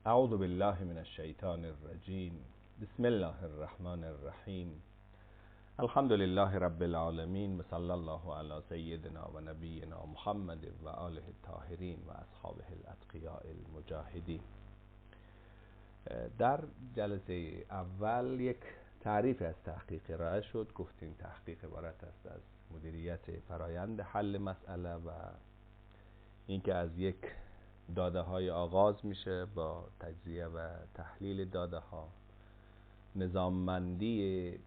اعوذ بالله من الشیطان الرجیم. بسم الله الرحمن الرحیم. الحمد لله رب العالمین و صلی الله علی سیدنا و نبینا محمد و آله الطاهرین و اصحابه الاتقیاء المجاهدین. در جلسه اول یک تعریف از تحقیق ارائه شد. گفتیم تحقیق عبارت است از مدیریت فرایند حل مسئله و اینکه از یک داده های آغاز میشه با تجزیه و تحلیل داده ها، نظاممندی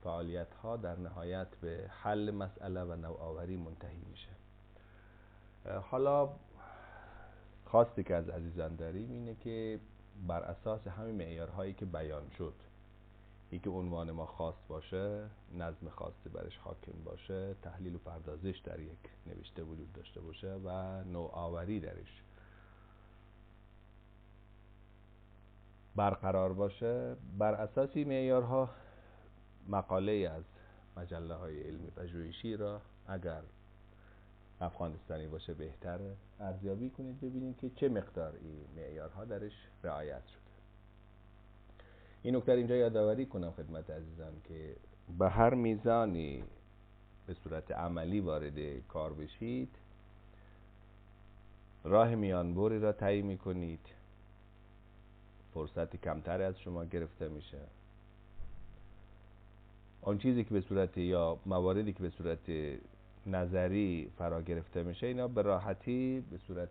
فعالیت ها، در نهایت به حل مسئله و نوآوری منتهی میشه. حالا خواستی که از عزیزان داریم اینه که بر اساس همین معیارهایی که بیان شد، یکی عنوان ما خاص باشه، نظم خاصی برش حاکم باشه، تحلیل و پردازش در یک نوشته وجود داشته باشه و نوآوری درش برقرار باشه. بر اساس این معیارها مقاله از مجله های علمی پژوهشی را اگر افغانستانی باشه بهتره ارزیابی کنید، ببینید که چه مقدار این معیارها درش رعایت شده. این نکته اینجا یادآوری کنم خدمت عزیزان که به هر میزانی به صورت عملی وارد کار بشید، راه میانبری را طی می‌کنید، فرصت کمتری از شما گرفته میشه. آن چیزی که به صورت یا مواردی که به صورت نظری فرا گرفته میشه، اینا به راحتی به صورت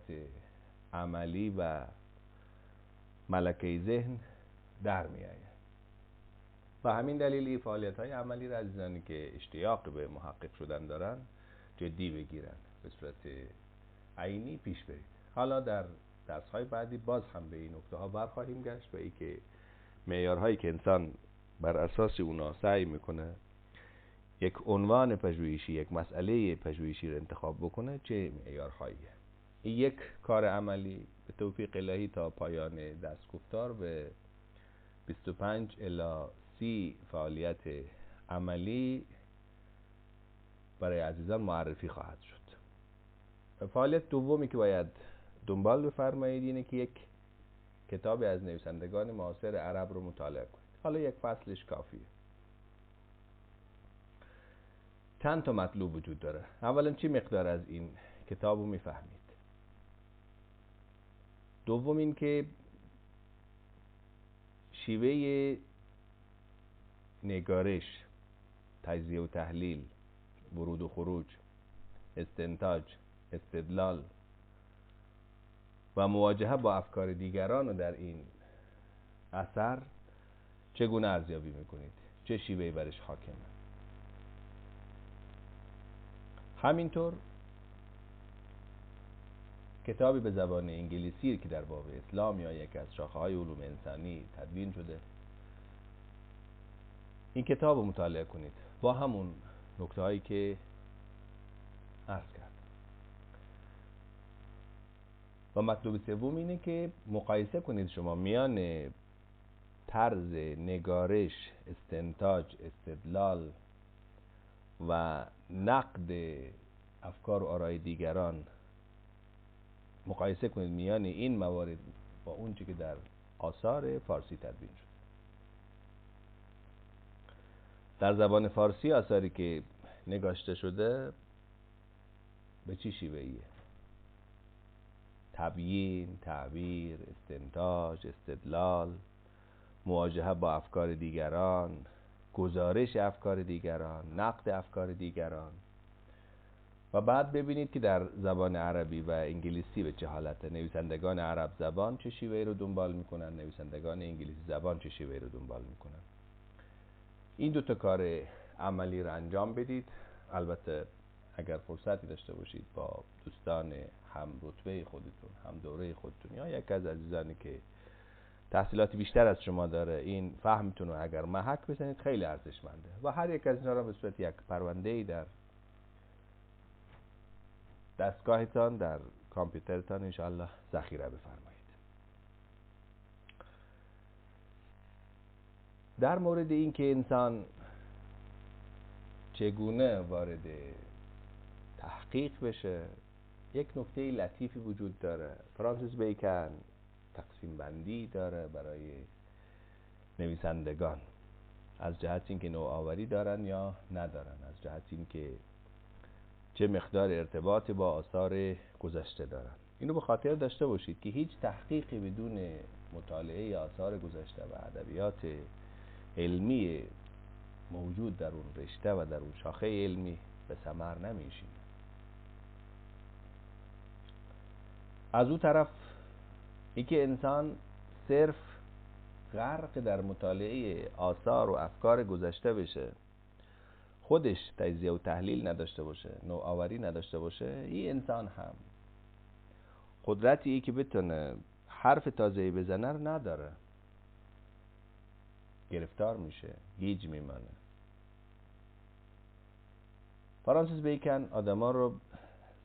عملی و ملکه ذهن در میآید. و همین دلیل این فعالیت‌های عملی را عزیزانی که اشتیاق به محقق شدن دارن جدی بگیرن، به صورت عینی پیش برید. حالا در درس‌های بعدی باز هم به این نکته‌ها برخواهیم گشت و اینکه معیارهایی که انسان بر اساس اونا سعی میکنه یک عنوان پژوهشی، یک مسئله پژوهشی رو انتخاب بکنه، چه معیارهاییه. این یک کار عملی به توفیق الهی تا پایان درس گفتار به 25 الی 30 فعالیت عملی برای عزیزان معرفی خواهد شد. فعالیت دومی که باید دنبال بفرمایید اینه که یک کتابی از نویسندگان معاصر عرب رو مطالعه کنید. حالا یک فصلش کافیه. چند تا مطلوب وجود داره. اولا چی مقدار از این کتاب رو میفهمید؟ دوم این که شیوه نگارش، تجزیه و تحلیل، ورود و خروج، استنتاج، استدلال و مواجهه با افکار دیگران رو در این اثر چگونه ارزیابی میکنید؟ چه شیوهی برش حاکمه؟ همینطور کتابی به زبان انگلیسی که در باب اسلام یا یک از شاخه‌های علوم انسانی تدوین شده، این کتاب رو مطالعه کنید با همون نکته‌هایی که عرض کردم. و مطلوب سوم اینه که مقایسه کنید شما میان طرز نگارش، استنتاج، استدلال و نقد افکار و آرای دیگران، مقایسه کنید میان این موارد با اون چی که در آثار فارسی تدوین شد. در زبان فارسی آثاری که نگاشته شده به چی شیوهیه؟ تبیین، تعبیر، استنتاج، استدلال، مواجهه با افکار دیگران، گزارش افکار دیگران، نقد افکار دیگران. و بعد ببینید که در زبان عربی و انگلیسی به چه حالته. نویسندگان عرب زبان چه شیوهی رو دنبال میکنن، نویسندگان انگلیسی زبان چه شیوهی رو دنبال میکنن. این دو تا کار عملی رو انجام بدید. البته اگر فرصتی داشته باشید با دوستان هم رتبه خودتون، هم دوره خودتون، یا یک از عزیزانی که تحصیلات بیشتر از شما داره، این فهمتون رو اگر محک بزنید خیلی ارزشمنده. و هر یک از اینا رو به صورت یک پرونده‌ای در دستگاهتان، در کامپیوترتان انشاءالله ذخیره بفرمایید. در مورد این که انسان چگونه وارد تحقیق بشه، یک نکته لطیفی وجود داره. فرانسیس بیکن تقسیم بندی داره برای نویسندگان، از جهت اینکه نوآوری دارن یا ندارن، از جهت اینکه چه مقدار ارتباطی با آثار گذشته دارن. اینو به خاطر داشته باشید که هیچ تحقیقی بدون مطالعه آثار گذشته و ادبیات علمی موجود در اون رشته و در اون شاخه علمی به ثمر نمیشینه. از اون طرف اینکه انسان صرف غرق در مطالعه آثار و افکار گذشته بشه، خودش تجزیه و تحلیل نداشته باشه، نوآوری نداشته باشه، این انسان هم قدرتی که بتونه حرف تازه‌ای بزنه رو نداره، گرفتار میشه، گیج میمانه. فرانسیس بیکن آدما رو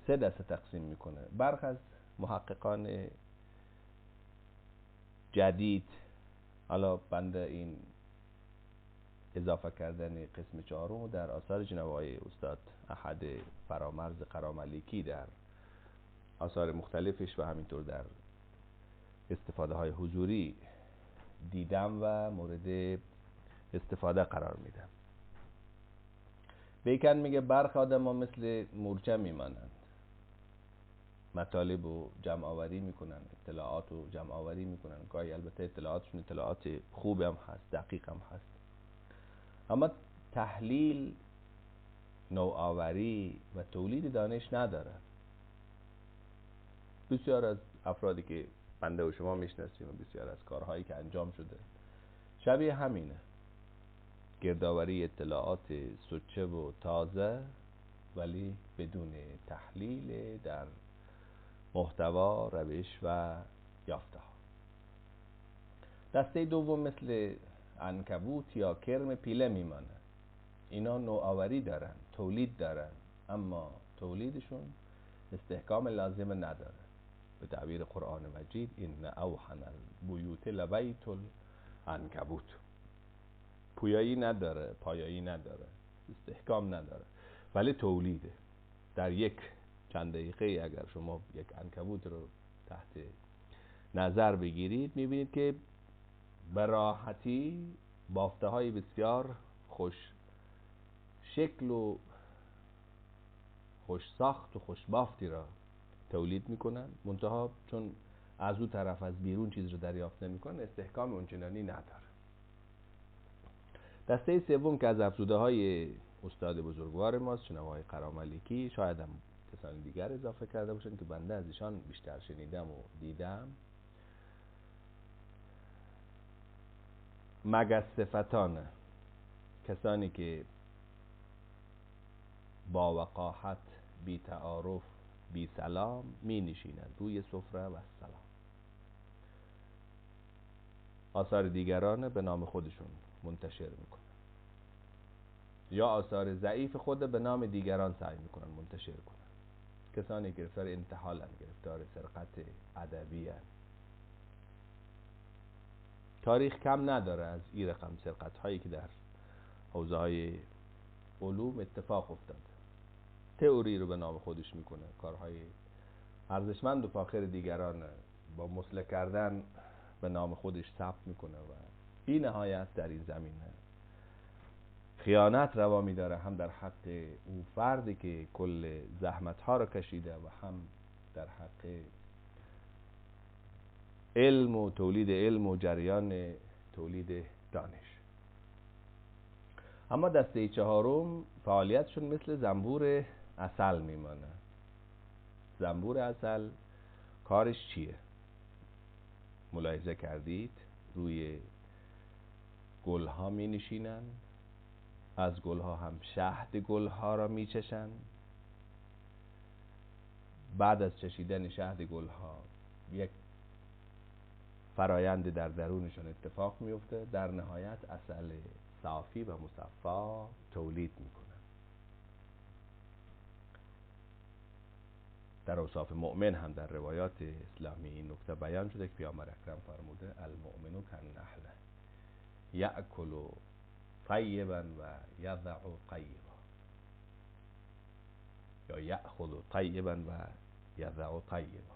3 دسته تقسیم میکنه. برخی از محققان جدید، حالا بنده این اضافه کردن قسم 4 در آثار جناب آقای استاد احد فرامرز قراملیکی در آثار مختلفش و همینطور در استفاده های حضوری دیدم و مورد استفاده قرار میدم. بیکن میگه برخی آدم ها مثل مورچه میمانند، مطالب رو جمع آوری میکنن، اطلاعات رو جمع آوری میکنن، گاهی البته اطلاعاتشون اطلاعات خوب هم هست، دقیق هم هست، اما تحلیل، نوآوری و تولید دانش نداره. بسیار از افرادی که بنده و شما میشناسیم و بسیار از کارهایی که انجام شده شبیه همینه، گردآوری اطلاعات سوچه و تازه ولی بدون تحلیل در محتوا، روش و یافته ها. دسته دوم مثل عنکبوت یا کرم پیله میمانه. اینا نوآوری دارن، تولید دارن، اما تولیدشون استحکام لازم نداره. به تعبیر قرآن مجید این اوحن البیوت لبیت العنکبوت، پویایی نداره، پایایی نداره، استحکام نداره، ولی تولیده. در یک چند دقیقه اگر شما یک عنکبوت رو تحت نظر بگیرید میبینید که به راحتی بافته های بسیار خوش شکل و خوش ساخت و خوش بافتی را تولید میکنن، منتها چون از اون طرف از بیرون چیز رو دریافت نمیکنن استحکام اونچنانی نداره. دسته سوم که از افزوده های استاد بزرگوار ماست، جناب آقای قراملیکی، شاید هم کسان دیگر اضافه کرده باشن که بنده از ایشان بیشتر شنیدم و دیدم، مگس صفتانه، کسانی که با وقاحت، بی تعارف، بی سلام می نشینند روی سفره و سلام، آثار دیگران به نام خودشون منتشر میکنن یا آثار ضعیف خود به نام دیگران سعی میکنن منتشر کنن. کسانی گرفتار انتحالن، گرفتار سرقت ادبی هستند. تاریخ کم نداره از این رقم سرقت هایی که در حوزه های علوم اتفاق افتاد. تئوری رو به نام خودش میکنه، کارهای ارزشمند و فاخر دیگران با مسلح کردن به نام خودش ثبت میکنه و بی نهایت در این زمینه خیانت روا میداره، هم در حق اون فردی که کل زحمت ها رو کشیده و هم در حق علم و تولید علم و جریان تولید دانش. اما دسته 4 فعالیتشون مثل زنبور عسل میمانه. زنبور عسل کارش چیه؟ ملاحظه کردید؟ روی گلها می نشینن، از گلها هم شهد گلها را می چشن، بعد از چشیدن شهد گلها یک فرایند در درونشون اتفاق میفته، در نهایت عسل صافی و مصفا تولید میکنن. در اوصاف مؤمن هم در روایات اسلامی این نکته بیان شده که پیامبر اکرم فرموده المؤمن کالنحل یأکل طیبا و یضع طیبا، یا یأخذ طیبا و یضع طیبا،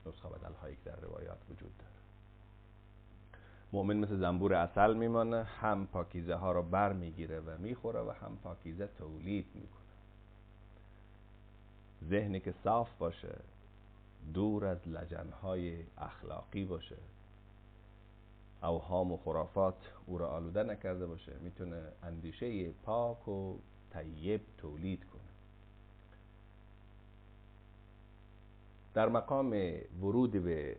نسخه بدل هایی که در روایات وجود داره. مؤمن مثل زنبور عسل میمانه، هم پاکیزه ها رو بر میگیره و میخوره و هم پاکیزه تولید میکنه. ذهنی که صاف باشه، دور از لجنهای اخلاقی باشه، اوهام و خرافات او را آلوده نکرده باشه، میتونه اندیشه پاک و طیب تولید کنه. در مقام ورود به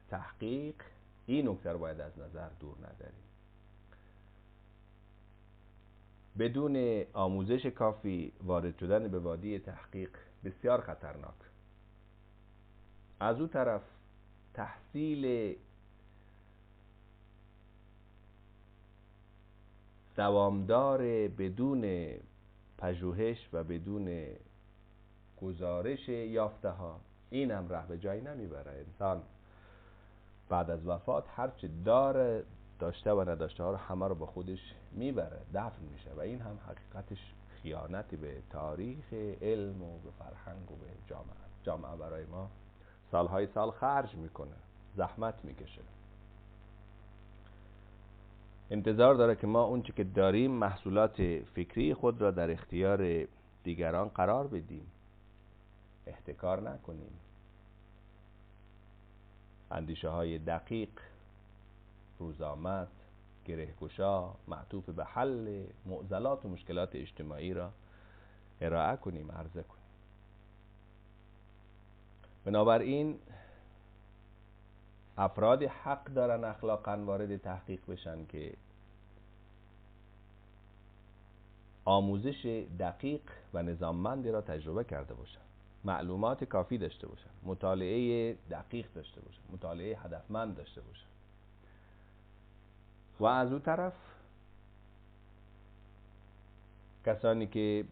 تحقیق این نکته رو باید از نظر دور نداریم. بدون آموزش کافی وارد شدن به وادی تحقیق بسیار خطرناک. از او طرف تحصیل دوامدار بدون پژوهش و بدون گزارش یافته ها، این هم راه به جایی نمیبره. انسان بعد از وفات هرچه داره، داشته و نداشته ها رو همه رو با خودش میبره، دفن میشه و این هم حقیقتش خیانتی به تاریخ علم و به فرهنگ و به جامعه برای ما سالهای سال خرج میکنه، زحمت میکشه، انتظار داره که ما اون چی که داریم محصولات فکری خود را در اختیار دیگران قرار بدیم، احتکار نکنیم، اندیشه های دقیق، روزآمد، گرهگشا، معطوف به حل معضلات و مشکلات اجتماعی را ارائه کنیم، عرضه کنیم. بنابراین افرادی حق دارن اخلاقاً وارد تحقیق بشن که آموزش دقیق و نظاممندی را تجربه کرده باشن، معلومات کافی داشته باشن، مطالعه دقیق داشته باشن، مطالعه هدفمند داشته باشن. و از اون طرف کسانی که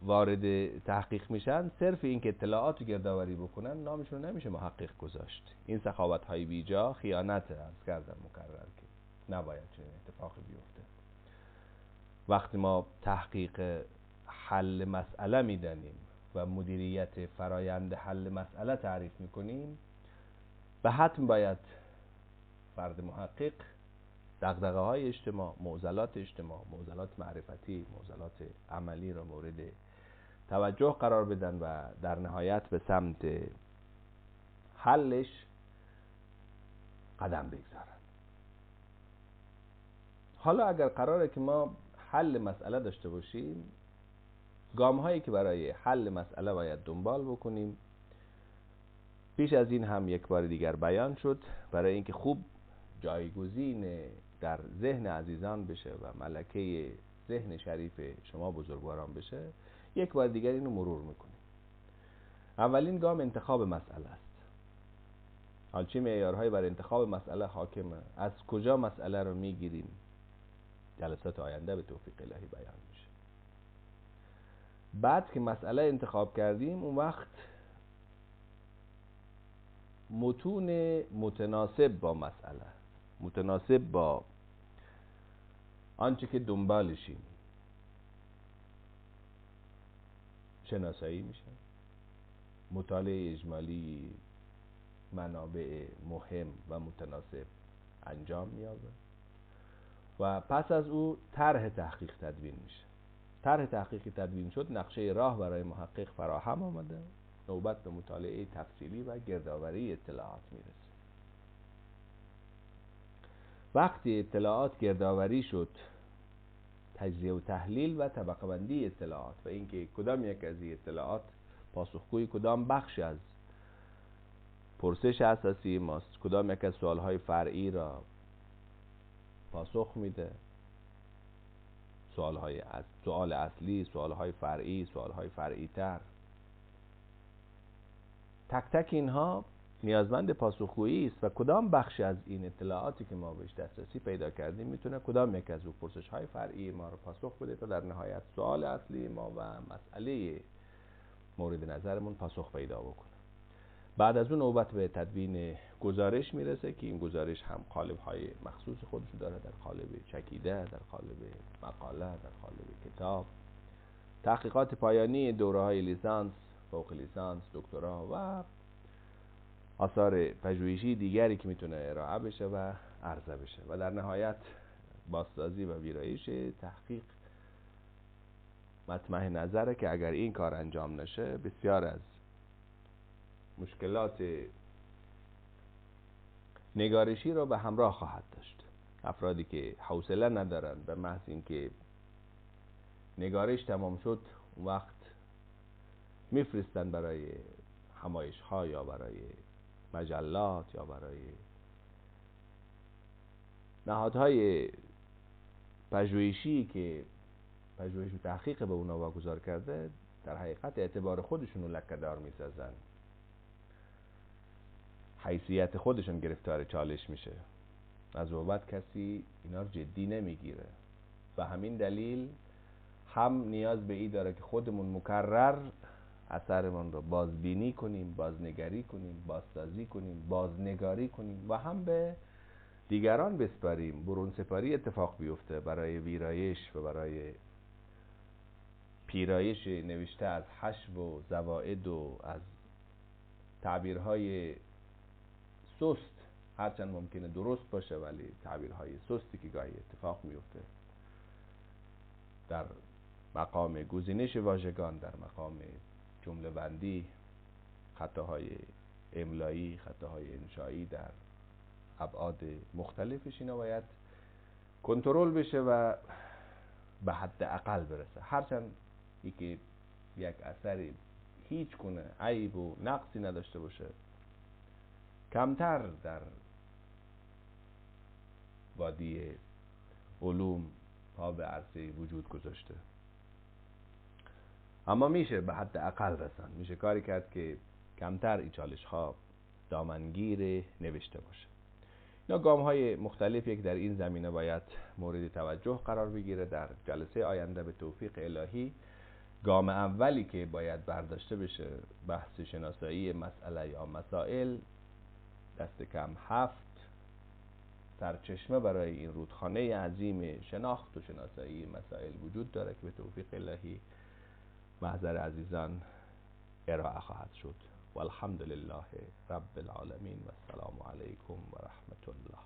وارد تحقیق میشن صرف این که اطلاعات گردآوری بکنن نامشون نمیشه محقق گذاشت. این سخاوت های بیجا خیانت از کردن مکرر که نباید چنین اتفاقی بیفته. وقتی ما تحقیق حل مسئله میدانیم و مدیریت فرایند حل مسئله تعریف میکنیم، به حتم باید فرد محقق دغدغه های اجتماع، معضلات اجتماع، معضلات معرفتی، معضلات عملی را مورد توجه قرار بدن و در نهایت به سمت حلش قدم بگذارن. حالا اگر قراره که ما حل مسئله داشته باشیم، گام هایی که برای حل مسئله باید دنبال بکنیم پیش از این هم یک بار دیگر بیان شد. برای اینکه خوب جایگزین در ذهن عزیزان بشه و ملکه ذهن شریف شما بزرگواران بشه، یک بار دیگر اینو مرور میکنیم. اولین گام انتخاب مسئله است. حال چه معیارهایی برای انتخاب مسئله حاکمه؟ از کجا مسئله رو میگیریم؟ جلسات آینده به توفیق الهی بیان میشه. بعد که مسئله انتخاب کردیم، اون وقت متون متناسب با مسئله، متناسب با آنچه که دنبالشیم شناسایی میشه، مطالعه اجمالی منابع مهم و متناسب انجام میابه و پس از او طرح تحقیق تدوین میشه. طرح تحقیقی تدوین شد، نقشه راه برای محقق فراهم آمده، نوبت به مطالعه تفصیلی و گردآوری اطلاعات میرسه. وقتی اطلاعات گردآوری شد، تجزیه و تحلیل و طبقه بندی اطلاعات و اینکه کدام یک از این اطلاعات پاسخگوی کدام بخش از پرسش اساسی ماست، کدام یک از سوالهای فرعی را پاسخ میده، سوال اصلی، سوالهای فرعی، سوالهای فرعی تر، تک تک اینها نیازمند پاسخگویی است و کدام بخش از این اطلاعاتی که ما بهش دسترسی پیدا کردیم میتونه کدام یک از اون پرسش‌های فرعی ما رو پاسخ بده تا در نهایت سوال اصلی ما و مسئله مورد نظرمون پاسخ پیدا بکنه. بعد از اون نوبت به تدوین گزارش میرسه که این گزارش هم قالب‌های مخصوص خودش داره، در قالب چکیده، در قالب مقاله، در قالب کتاب، تحقیقات پایانی دوره‌های لیسانس، فوق لیسانس، دکترا و آثار پژوهشی دیگری که میتونه ارائه بشه و عرضه بشه. و در نهایت بازسازی و ویرایش تحقیق مطمع نظره که اگر این کار انجام نشه بسیار از مشکلات نگارشی رو به همراه خواهد داشت. افرادی که حوصله ندارن به محض اینکه نگارش تمام شد اون وقت میفرستن برای همایش ها یا برای مجلات یا برای نهادهای پژوهشی که پژوهش و تحقیق به اونا واگذار کرده، در حقیقت اعتبار خودشون رو لکه‌دار میسازن، حیثیت خودشون گرفتار چالش میشه، از بابت کسی اینا رو جدی نمیگیره. و همین دلیل هم نیاز به این داره که خودمون مکرر اثرمون رو بازبینی کنیم، بازنگری کنیم، بازسازی کنیم، بازنگاری کنیم و هم به دیگران بسپاریم، برون سپاری اتفاق بیفته برای ویرایش و برای پیرایش نوشته از حشو و زوائد و از تعبیرهای سست، هرچند ممکنه درست باشه ولی تعبیرهای سستی که گاهی اتفاق میفته در مقام گزینش واژگان، در مقام جمله بندی، خطاهای املایی، خطاهای انشایی در ابعاد مختلفش، اینا باید کنترل بشه و به حد اقل برسه. هرچند یکی یک اثری هیچ گونه عیب و نقصی نداشته باشه، کمتر در وادی علوم پا به عرصه وجود گذاشته، اما میشه به حد اقل رساند، میشه کاری کرد که کمتر این چالش ها دامنگیر نوشته باشه. اینا گام های مختلف یک در این زمینه باید مورد توجه قرار بگیره. در جلسه آینده به توفیق الهی گام اولی که باید برداشته بشه بحث شناسایی مسئله یا مسائل، دست کم 7 سرچشمه برای این رودخانه عظیم شناخت و شناسایی مسائل وجود داره که به توفیق الهی محضر عزیزان ارائه خواهد شد. والحمد لله رب العالمین و السلام علیکم و رحمت الله.